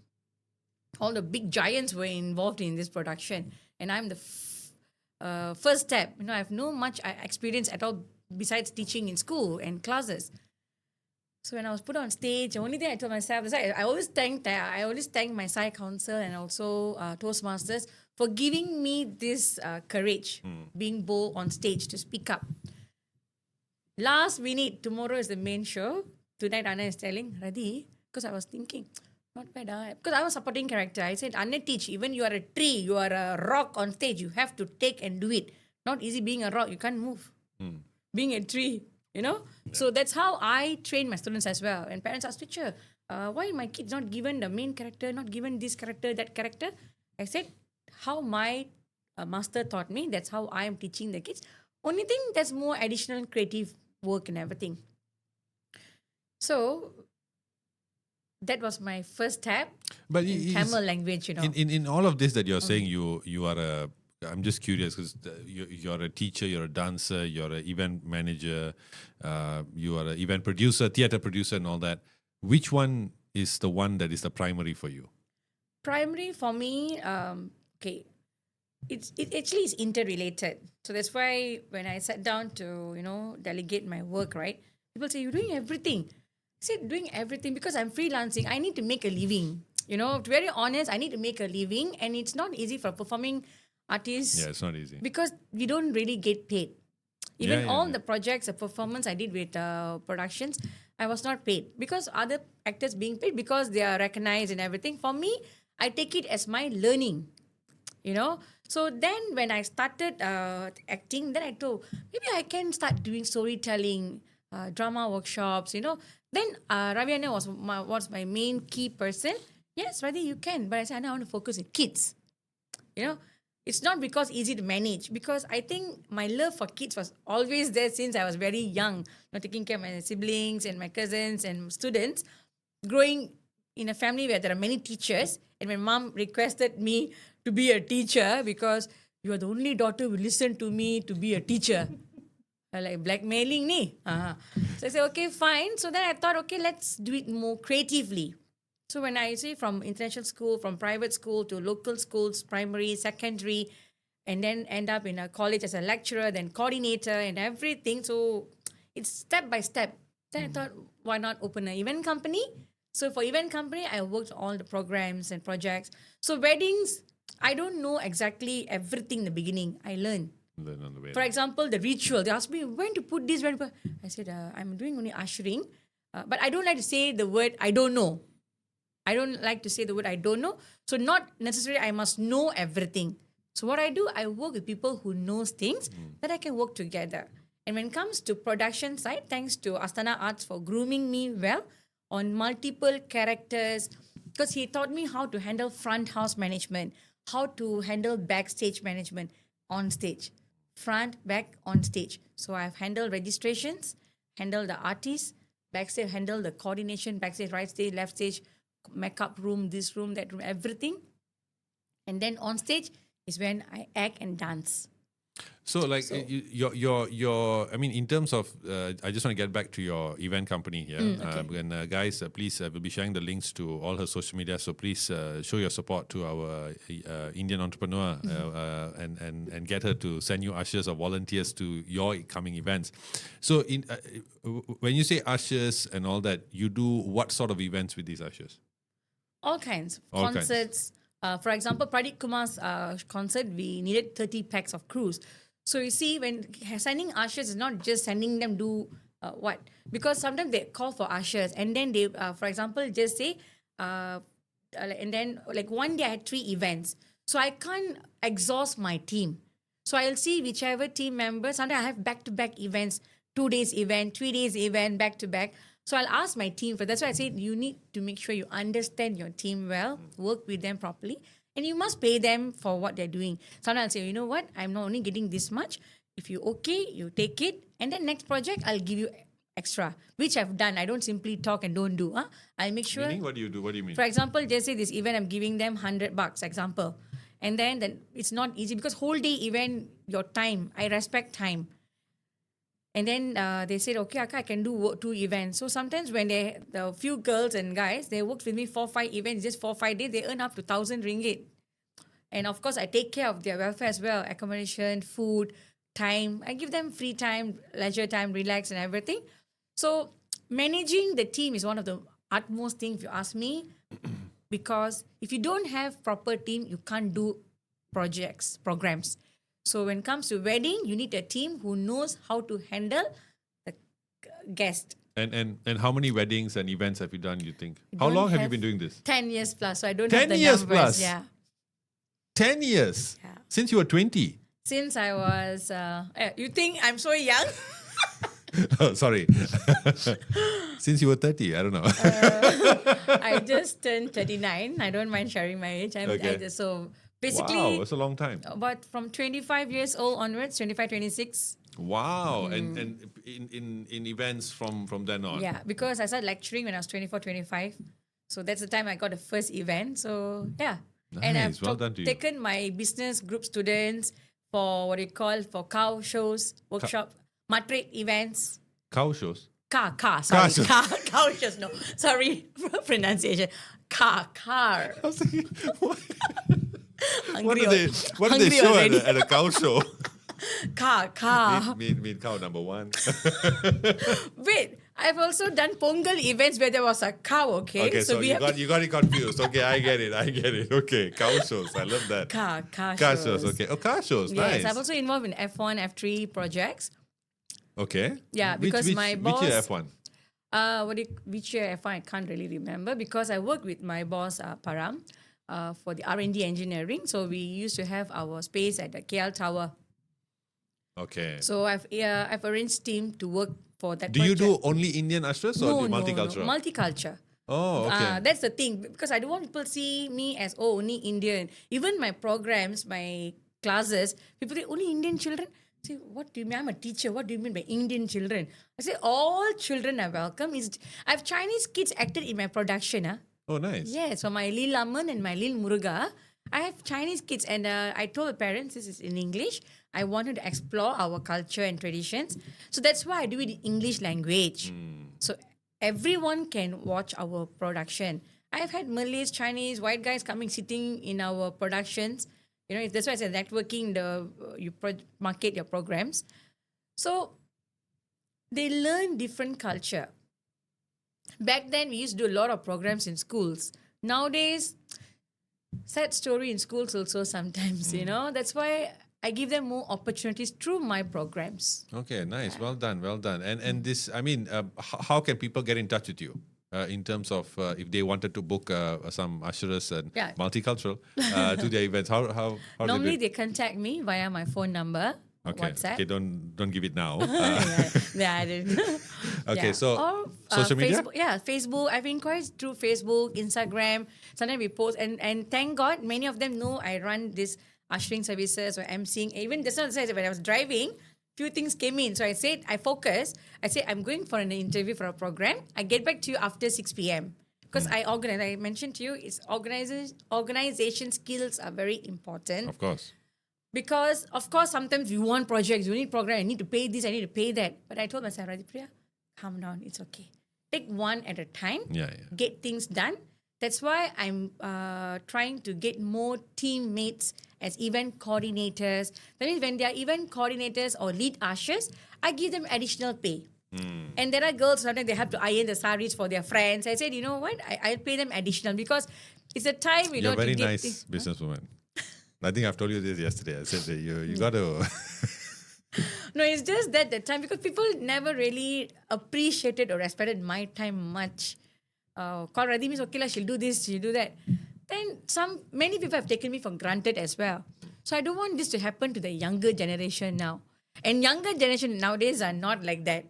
All the big giants were involved in this production. And I'm the first step. I have no much experience at all besides teaching in school and classes. So when I was put on stage, the only thing I told myself is I always thank my Sai Council and also Toastmasters for giving me this courage, being bold on stage to speak up. Last minute, tomorrow is the main show. Tonight Anna is telling, Radhi, because I was thinking, not bad, because I was supporting character. I said, Anna teach, even you are a tree, you are a rock on stage, you have to take and do it. Not easy being a rock, you can't move. Being a tree. So that's how I train my students as well. And parents ask, teacher, why my kids not given the main character, not given this character, that character? I said, how my master taught me, that's how I am teaching the kids. Only thing, that's more additional creative work and everything. So that was my first step in Tamil language, In all of this that you're saying, you are I'm just curious because you're a teacher, you're a dancer, you're an event manager, you are an event producer, theatre producer, and all that. Which one is the one that is the primary for you? Primary for me, okay, it actually is interrelated. So that's why when I sat down to delegate my work, right? People say you're doing everything. I said doing everything because I'm freelancing. I need to make a living. To be very honest, I need to make a living, and it's not easy for performing artists. Yeah, it's not easy. Because we don't really get paid. Even the projects, the performance I did with productions, I was not paid. Because other actors being paid because they are recognized and everything. For me, I take it as my learning. So then when I started acting, then I thought, maybe I can start doing storytelling, drama workshops, Then Ravi Anna was my main key person. Yes, Radhi, you can. But I said, I want to focus on kids. It's not because easy to manage, because I think my love for kids was always there since I was very young. Taking care of my siblings and my cousins and students. Growing in a family where there are many teachers, and my mom requested me to be a teacher because you are the only daughter who listened to me to be a teacher. Like blackmailing me. So I said, okay, fine. So then I thought, okay, let's do it more creatively. So when I say from international school, from private school to local schools, primary, secondary, and then end up in a college as a lecturer, then coordinator and everything. So it's step by step. Then I thought, why not open an event company? So for event company, I worked all the programs and projects. So weddings, I don't know exactly everything in the beginning. I learn. Then on the way. For example, the ritual. They asked me when to put this, when to put. I said I'm doing only ushering, but I don't like to say the word I don't know. I don't like to say the word I don't know. So not necessarily I must know everything. So what I do, I work with people who knows things that I can work together. And when it comes to production side, thanks to Astana Arts for grooming me well on multiple characters, because he taught me how to handle front house management, how to handle backstage management on stage, front, back, on stage. So I've handled registrations, handled the artists, backstage, handled the coordination, backstage, right stage, left stage, makeup room, this room, that room, everything. And then on stage is when I act and dance. So, like, your. I mean, in terms of, I just want to get back to your event company here. Okay. And guys, please, we'll be sharing the links to all her social media. So please show your support to our Indian entrepreneur and get her to send you ushers or volunteers to your coming events. So, when you say ushers and all that, you do what sort of events with these ushers? All kinds. All kinds. Concerts. For example, Pradeep Kumar's concert, we needed 30 packs of crews. So you see, when sending ushers is not just sending them do what? Because sometimes they call for ushers and then they, for example, just say, and then like one day I had 3 events. So I can't exhaust my team. So I'll see whichever team member. Sometimes I have back-to-back events, 2 days event, 3 days event, back-to-back. So I'll ask my team for that's why I said you need to make sure you understand your team well, work with them properly, and you must pay them for what they're doing. Sometimes I'll say, you know what, I'm not only getting this much. If you okay, you take it, and then next project I'll give you extra, which I've done. I don't simply talk and don't do. I'll make sure. Meaning, what do you do? What do you mean? For example, just say this event, I'm giving them $100, example. And then it's not easy because whole day event, your time, I respect time. And then they said, okay, Akka, I can do 2 events. So sometimes when the few girls and guys, they worked with me 4-5 events, just 4-5 days, they earn up to 1,000 ringgit. And of course, I take care of their welfare as well, accommodation, food, time. I give them free time, leisure time, relax and everything. So managing the team is one of the utmost things, if you ask me, because if you don't have proper team, you can't do programs. So when it comes to wedding, you need a team who knows how to handle the guest. And how many weddings and events have you done, you think? How long have you been doing this? 10 years plus. So I don't 10 have the years numbers. plus? Yeah. 10 years? Yeah. Since you were 20? Since I was, you think I'm so young? Oh, sorry. Since you were 30, I don't know. I just turned 39. I don't mind sharing my age. Okay. So basically, Wow, that's a long time. but from 25 years old onwards, 25, 26. Wow. And in events from then on. Yeah, because I started lecturing when I was 24, 25. So that's the time I got the first event. So yeah. And Nice. I've Well done to you. taken my business group students for for cow shows, workshop, matrate events. Cow shows. Car, Car sorry. shows. Cow shows, no. Sorry for pronunciation. Car. I was thinking, what Hungry do they hungry show already. at a cow show? Car. Meet cow number 1. Wait, I've also done Pongal events where there was a cow, okay? Okay, so we you have got it confused. Okay, I get it. Okay, cow shows. I love that. car Car shows. Okay. Oh, car shows. Yes, Nice. I'm also involved in F1, F3 projects. Okay. Yeah, because my boss. Which year F1? Which year F1? I can't really remember because I work with my boss Param for the R&D engineering. So we used to have our space at the KL Tower. Okay. So I've arranged team to work for that. Do you project. do only Indian ushers or do you multicultural? No, multicultural. Oh, okay. That's the thing because I don't want people to see me as only Indian. Even my programs, my classes, people say only Indian children. I say, what do you mean? I'm a teacher. What do you mean by Indian children? I say all children are welcome. I have Chinese kids acted in my production. Oh, nice. Yeah, so my Lil Laman and my Lil Muruga, I have Chinese kids and I told the parents this is in English. I wanted to explore our culture and traditions. So that's why I do it in English language. So everyone can watch our production. I've had Malays, Chinese, white guys coming sitting in our productions. You know, that's why I said networking, you market your programs. So they learn different culture. Back then, we used to do a lot of programs in schools. Nowadays, sad story in schools also sometimes, That's why I give them more opportunities through my programs. Okay, nice. Well done, well done. And this, I mean, how can people get in touch with you in terms of if they wanted to book some ushers and Yeah. multicultural to their events? How Normally, they they contact me via my phone number, okay, WhatsApp. okay, don't give it now. Yeah, I didn't. Okay, Yeah. so or, social media? Facebook, yeah, Facebook. I've inquired through Facebook, Instagram. Sometimes we post, and thank God, many of them know I run this ushering services or emceeing. Even just when I was driving, few things came in. So I said, I focus. I said, I'm going for an interview for a program. I get back to you after 6 p.m. Because I organize. I mentioned to you, it's organization skills are very important. Of course. Because, of course, sometimes you want projects, you need program, I need to pay this, I need to pay that. But I told myself, Rathippriyah, calm down, it's okay. Take one at a time, Yeah. get things done. That's why I'm trying to get more teammates as event coordinators. That means when they are event coordinators or lead ushers, I give them additional pay. And there are girls, sometimes they have to iron the saris for their friends. I said, you know what, I'll pay them additional because it's a time, You're a very to get nice things. businesswoman. I think I've told you this yesterday. I said that you got to. No, it's just that the time because people never really appreciated or respected my time much. Call Radhi means okay, she'll do this, she'll do that. Then many people have taken me for granted as well. So I don't want this to happen to the younger generation now. And younger generation nowadays are not like that.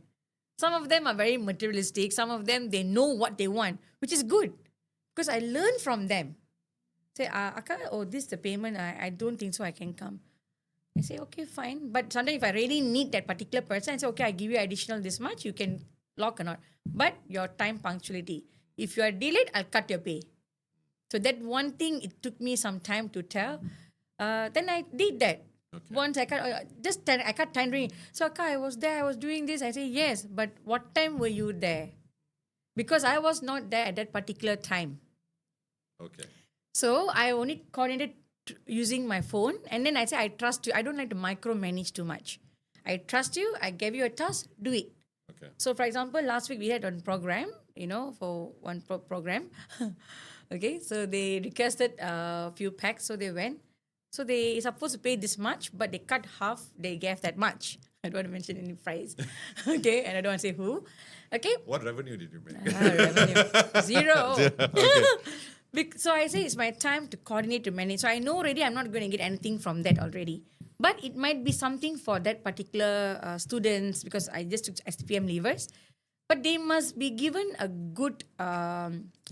Some of them are very materialistic. Some of them, they know what they want, which is good. Because I learn from them. Say, Akka, this is the payment. I don't think so I can come. I say, okay, fine. But sometimes if I really need that particular person, I say, okay, I give you additional this much. You can lock or not. But your time punctuality. If you are delayed, I'll cut your pay. So that one thing, it took me some time to tell. Then I did that. Okay. Once I cut, I cut time ring. So Akka, I was there, I was doing this. I say, yes, but what time were you there? Because I was not there at that particular time. Okay. So I only coordinated using my phone. And then I say, I trust you. I don't like to micromanage too much. I trust you. I gave you a task. Do it. Okay. So for example, last week we had one program, for one program. Okay. So they requested a few packs. So they went. So they supposed to pay this much, but they cut half. They gave that much. I don't want to mention any price. Okay. And I don't want to say who. Okay. What revenue did you make? Revenue. Zero. Okay. So I say it's my time to coordinate, to manage. So I know already I'm not going to get anything from that already. But it might be something for that particular students because I just took SPM leavers. But they must be given a good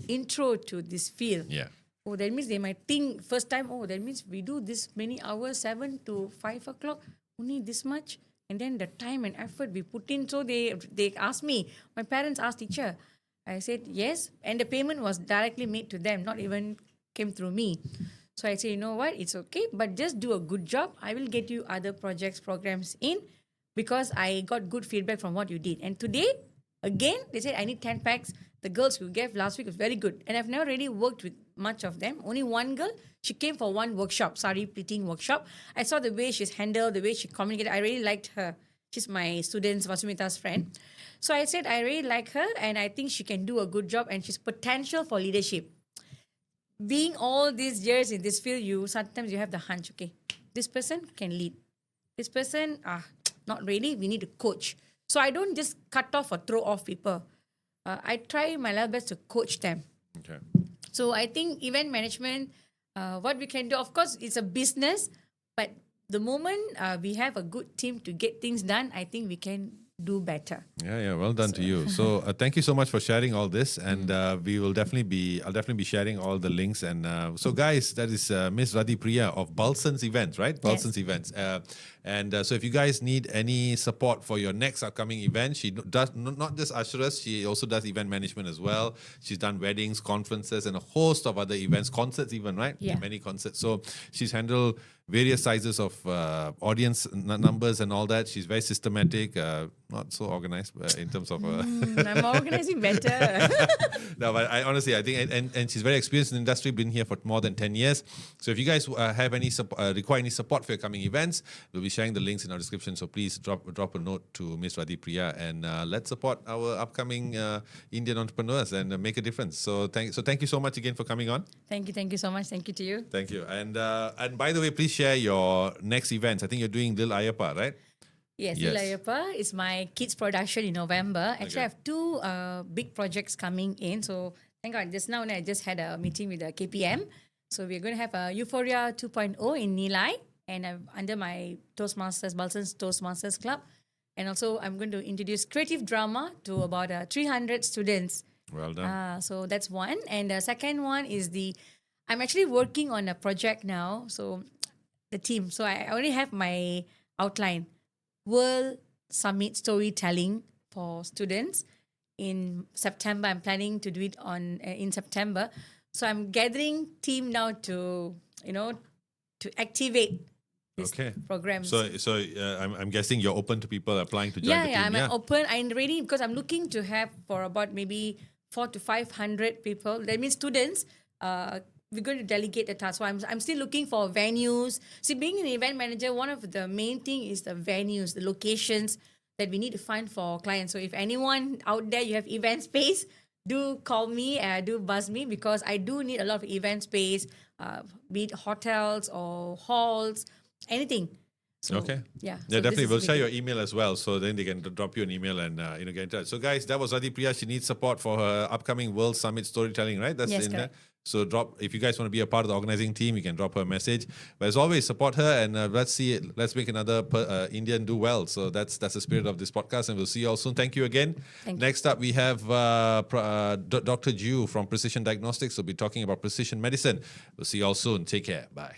intro to this field. Yeah. Oh, that means they might think first time, that means we do this many hours, 7 to 5 o'clock, only this much. And then the time and effort we put in. So they asked me, my parents asked teacher. I said, yes. And the payment was directly made to them, not even came through me. So I said, you know what, it's okay, but just do a good job. I will get you other projects, programs in because I got good feedback from what you did. And today, again, they said, I need 10 packs. The girls who gave last week was very good. And I've never really worked with much of them. Only one girl, she came for one workshop, sari pleating workshop. I saw the way she's handled, the way she communicated. I really liked her. She's my student, Vasumita's friend. So I said, I really like her and I think she can do a good job and she's potential for leadership. Being all these years in this field, sometimes you have the hunch, okay, this person can lead. This person, not really, we need to coach. So I don't just cut off or throw off people. I try my level best to coach them. Okay. So I think event management, what we can do, of course, it's a business, but the moment we have a good team to get things done, I think we can do better. Yeah. Well done to you. So thank you so much for sharing all this, and I'll definitely be sharing all the links. And so, guys, that is Miss Rathippriyah of Balsan's Events, right? Balsan's Events. So if you guys need any support for your next upcoming event, she does not just usherers, she also does event management as well. She's done weddings, conferences, and a host of other events, concerts even, right? Yeah. Many concerts. So she's handled various sizes of audience numbers and all that. She's very systematic, not so organized in terms of. I'm organizing better. No, but I honestly, I think, and she's very experienced in the industry, been here for more than 10 years. So if you guys have any require any support for your coming events, we'll be sharing the links in our description. So please drop a note to Miss Rathippriyah and let's support our upcoming Indian entrepreneurs and make a difference. So thank you so much again for coming on. Thank you so much. Thank you to you. Thank you. And by the way, please share your next events. I think you're doing Lil Ayappa, right? Yes, Ilayappa is my kids' production in November. Actually, I have two big projects coming in. So thank God, just now I just had a meeting with the KPM. So we're going to have a Euphoria 2.0 in Nilai, and I'm under my Toastmasters, Balsan's Toastmasters Club. And also I'm going to introduce creative drama to about 300 students. Well done. So that's one. And the second one is I'm actually working on a project now. So the team. So I already have my outline. World Summit Storytelling for students in September. I'm planning to do it in September. So I'm gathering team now to activate this program. So I'm guessing you're open to people applying to join the team. I'm open. I'm ready because I'm looking to have for about maybe 400 to 500 people. That means students. We're going to delegate the task. So I'm still looking for venues. See, being an event manager, one of the main thing is the venues, the locations that we need to find for clients. So if anyone out there, you have event space, do call me, do buzz me because I do need a lot of event space, be it hotels or halls, anything. So, Yeah, definitely. We'll share your email as well, so then they can drop you an email and get in touch. So, guys, that was Rathippriyah. She needs support for her upcoming World Summit Storytelling, right? That's yes, in correct. there. So, if you guys want to be a part of the organizing team, you can drop her a message. But as always, support her and let's make another Indian do well. So that's the spirit of this podcast, and we'll see you all soon. Thank you again. Next up, we have Dr. Ju from Precision Diagnostics. We'll be talking about precision medicine. We'll see you all soon. Take care. Bye.